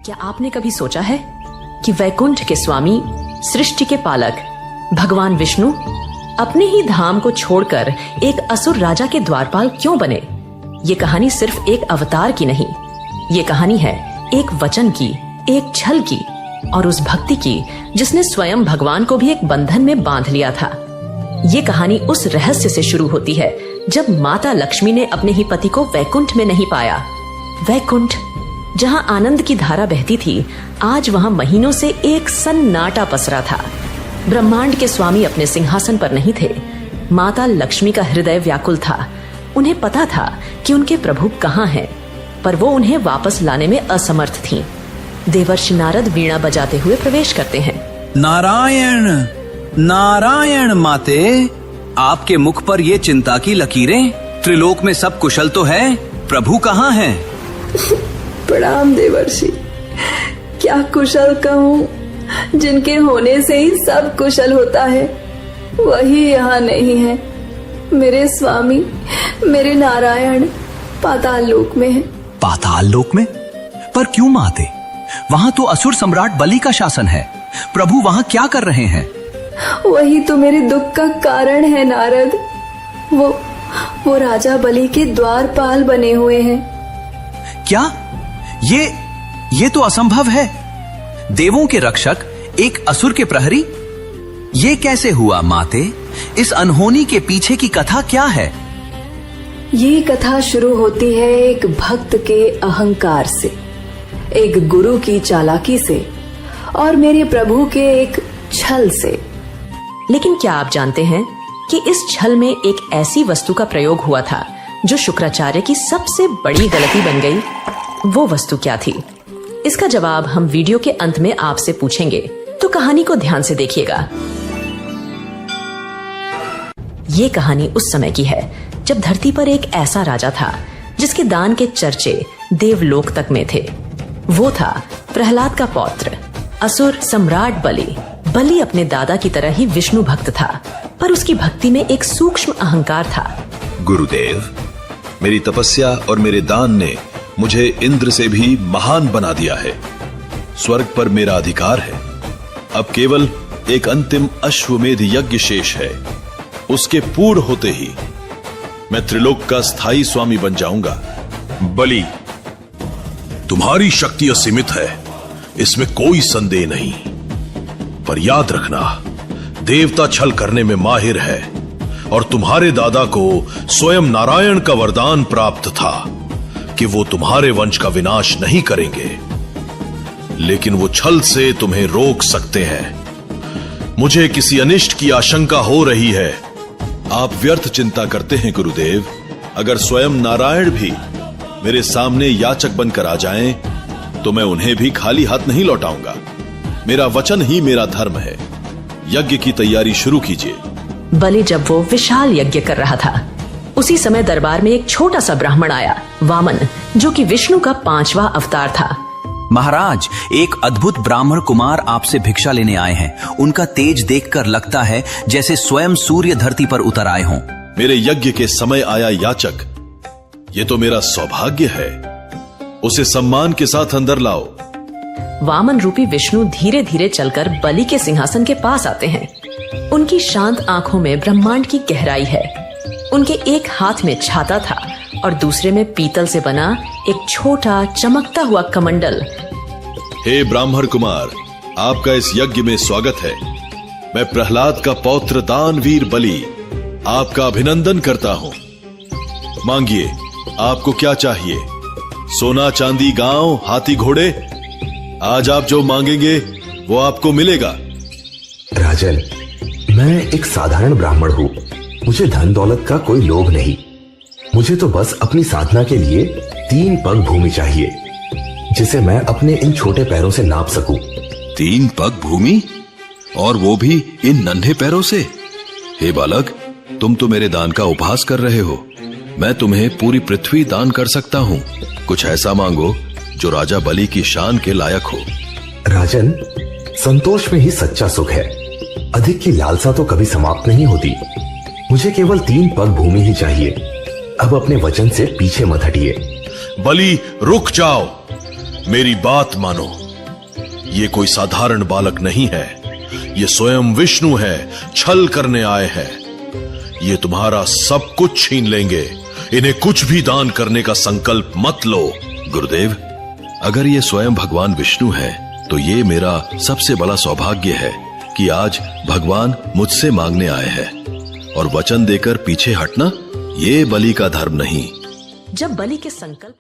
क्या आपने कभी सोचा है कि वैकुंठ के स्वामी, सृष्टि के पालक भगवान विष्णु अपने ही धाम को छोड़कर एक असुर राजा के द्वारपाल क्यों बने? ये कहानी सिर्फ एक अवतार की नहीं, ये कहानी है एक वचन की, एक छल की और उस भक्ति की जिसने स्वयं भगवान को भी एक बंधन में बांध लिया था। ये कहानी उस रहस्य से शुरू होती है जब माता लक्ष्मी ने अपने ही पति को वैकुंठ में नहीं पाया। वैकुंठ, जहां आनंद की धारा बहती थी, आज वहां महीनों से एक सन्नाटा पसरा था। ब्रह्मांड के स्वामी अपने सिंहासन पर नहीं थे। माता लक्ष्मी का हृदय व्याकुल था। उन्हें पता था कि उनके प्रभु कहाँ हैं, पर वो उन्हें वापस लाने में असमर्थ थीं। देवर्षि नारद वीणा बजाते हुए प्रवेश करते हैं। नारायण नारायण माते, आपके मुख पर ये चिंता की लकीरें। त्रिलोक में सब कुशल तो है, प्रभु कहाँ हैं? प्रणाम देवर्षि। क्या कुशल कहूँ, जिनके होने से ही सब कुशल होता है, वही यहाँ नहीं है। मेरे स्वामी, मेरे नारायण पाताल लोक में है। पाताल लोक में? पर क्यों माते? वहाँ तो असुर सम्राट बलि का शासन है। प्रभु वहाँ क्या कर रहे हैं? वही तो मेरे दुख का कारण है नारद। वो राजा बलि के द्वारपाल बने हुए हैं। क्या? ये तो असंभव है। देवों के रक्षक एक असुर के प्रहरी? ये कैसे हुआ माते? इस अनहोनी के पीछे की कथा क्या है? ये कथा शुरू होती है एक भक्त के अहंकार से, एक गुरु की चालाकी से और मेरे प्रभु के एक छल से। लेकिन क्या आप जानते हैं कि इस छल में एक ऐसी वस्तु का प्रयोग हुआ था जो शुक्राचार्य की सबसे बड़ी गलती बन गई? वो वस्तु क्या थी? इसका जवाब हम वीडियो के अंत में आपसे पूछेंगे, तो कहानी को ध्यान से देखिएगा। ये कहानी उस समय की है जब धरती पर एक ऐसा राजा था जिसके दान के चर्चे देवलोक तक में थे। वो था प्रहलाद का पौत्र, असुर सम्राट बलि। बलि अपने दादा की तरह ही विष्णु भक्त था, पर उसकी भक्ति में एक सूक्ष्म अहंकार था। गुरुदेव, मेरी तपस्या और मेरे दान ने मुझे इंद्र से भी महान बना दिया है। स्वर्ग पर मेरा अधिकार है। अब केवल एक अंतिम अश्वमेध यज्ञ शेष है। उसके पूर्ण होते ही मैं त्रिलोक का स्थायी स्वामी बन जाऊंगा। बलि, तुम्हारी शक्ति असीमित है, इसमें कोई संदेह नहीं। पर याद रखना, देवता छल करने में माहिर है और तुम्हारे दादा को स्वयं नारायण का वरदान प्राप्त था कि वो तुम्हारे वंश का विनाश नहीं करेंगे, लेकिन वो छल से तुम्हें रोक सकते हैं। मुझे किसी अनिष्ट की आशंका हो रही है। आप व्यर्थ चिंता करते हैं गुरुदेव। अगर स्वयं नारायण भी मेरे सामने याचक बनकर आ जाएं, तो मैं उन्हें भी खाली हाथ नहीं लौटाऊंगा। मेरा वचन ही मेरा धर्म है। यज्ञ की तैयारी शुरू कीजिए। बलि जब वो विशाल यज्ञ कर रहा था, उसी समय दरबार में एक छोटा सा ब्राह्मण आया, वामन, जो कि विष्णु का 5वां अवतार था। महाराज, एक अद्भुत ब्राह्मण कुमार आपसे भिक्षा लेने आए हैं। उनका तेज देखकर लगता है जैसे स्वयं सूर्य धरती पर उतर आए हों। मेरे यज्ञ के समय आया याचक, ये तो मेरा सौभाग्य है। उसे सम्मान के साथ अंदर लाओ। वामन रूपी विष्णु धीरे धीरे चलकर बलि के सिंहासन के पास आते हैं। उनकी शांत आंखों में ब्रह्मांड की गहराई है। उनके एक हाथ में छाता था और दूसरे में पीतल से बना एक छोटा चमकता हुआ कमंडल। हे ब्राह्मण कुमार, आपका इस यज्ञ में स्वागत है। मैं प्रहलाद का पौत्र दानवीर बलि आपका अभिनंदन करता हूँ। मांगिए, आपको क्या चाहिए? सोना चांदी, गांव, हाथी घोड़े? आज आप जो मांगेंगे वो आपको मिलेगा। राजन, मैं एक साधारण ब्राह्मण हूँ। मुझे धन दौलत का कोई लोभ नहीं। मुझे तो बस अपनी साधना के लिए 3 पग भूमि चाहिए, जिसे मैं अपने इन छोटे पैरों से नाप सकूं। 3 पग भूमि? और वो भी इन नन्हे पैरों से? हे बालक, तुम तो मेरे दान का उपहास कर रहे हो। मैं तुम्हें पूरी पृथ्वी दान कर सकता हूँ। कुछ ऐसा मांगो जो राजा बलि की शान के लायक हो। राजन, संतोष में ही सच्चा सुख है। अधिक की लालसा तो कभी समाप्त नहीं होती। मुझे केवल 3 पग भूमि ही चाहिए। अब अपने वचन से पीछे मत हटिए। बलि, रुक जाओ। मेरी बात मानो, ये कोई साधारण बालक नहीं है, ये स्वयं विष्णु है, छल करने आए हैं। ये तुम्हारा सब कुछ छीन लेंगे, इन्हें कुछ भी दान करने का संकल्प मत लो। गुरुदेव, अगर ये स्वयं भगवान विष्णु है तो ये मेरा सबसे बड़ा सौभाग्य है कि आज भगवान मुझसे मांगने आए हैं, और वचन देकर पीछे हटना ये बलि का धर्म नहीं। जब बलि के संकल्प